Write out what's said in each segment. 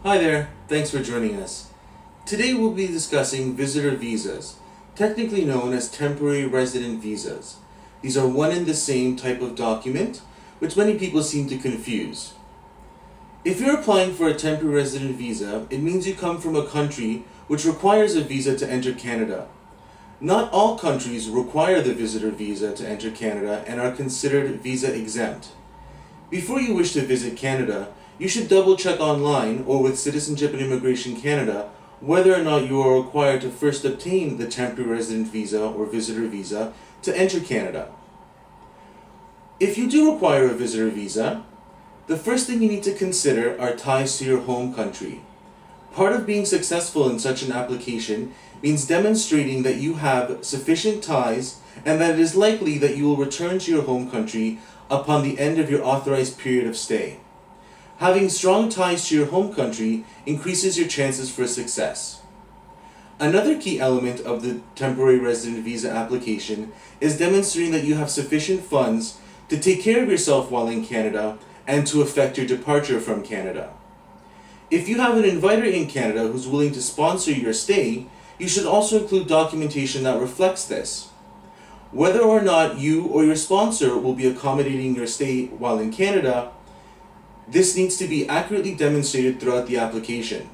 Hi there, thanks for joining us. Today we'll be discussing visitor visas, technically known as temporary resident visas. These are one and the same type of document, which many people seem to confuse. If you're applying for a temporary resident visa, it means you come from a country which requires a visa to enter Canada. Not all countries require the visitor visa to enter Canada and are considered visa exempt. Before you wish to visit Canada, you should double check online or with Citizenship and Immigration Canada whether or not you are required to first obtain the temporary resident visa or visitor visa to enter Canada. If you do require a visitor visa, the first thing you need to consider are ties to your home country. Part of being successful in such an application means demonstrating that you have sufficient ties and that it is likely that you will return to your home country upon the end of your authorized period of stay. Having strong ties to your home country increases your chances for success. Another key element of the temporary resident visa application is demonstrating that you have sufficient funds to take care of yourself while in Canada and to effect your departure from Canada. If you have an inviter in Canada who's willing to sponsor your stay, you should also include documentation that reflects this. Whether or not you or your sponsor will be accommodating your stay while in Canada, this needs to be accurately demonstrated throughout the application.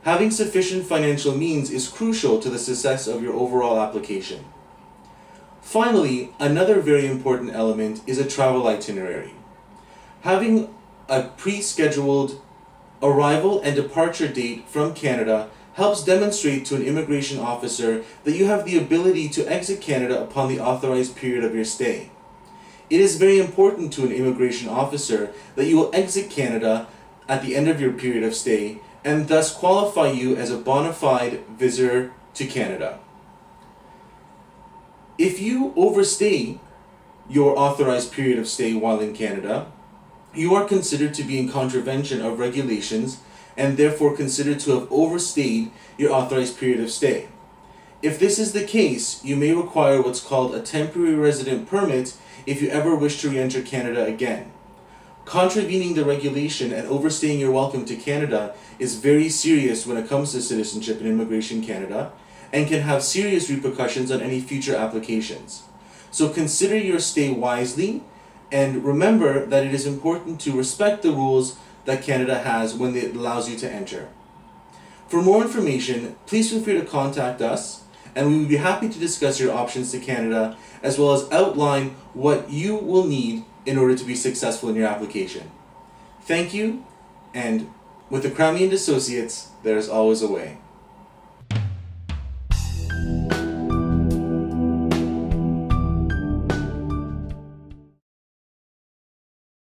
Having sufficient financial means is crucial to the success of your overall application. Finally, another very important element is a travel itinerary. Having a pre-scheduled arrival and departure date from Canada helps demonstrate to an immigration officer that you have the ability to exit Canada upon the authorized period of your stay. It is very important to an immigration officer that you will exit Canada at the end of your period of stay and thus qualify you as a bona fide visitor to Canada. If you overstay your authorized period of stay while in Canada, you are considered to be in contravention of regulations and therefore considered to have overstayed your authorized period of stay. If this is the case, you may require what's called a temporary resident permit if you ever wish to re-enter Canada again. Contravening the regulation and overstaying your welcome to Canada is very serious when it comes to Citizenship and Immigration Canada and can have serious repercussions on any future applications. So consider your stay wisely and remember that it is important to respect the rules that Canada has when it allows you to enter. For more information, please feel free to contact us and we would be happy to discuss your options to Canada as well as outline what you will need in order to be successful in your application. Thank you, and with the Crown & Associates, there is always a way.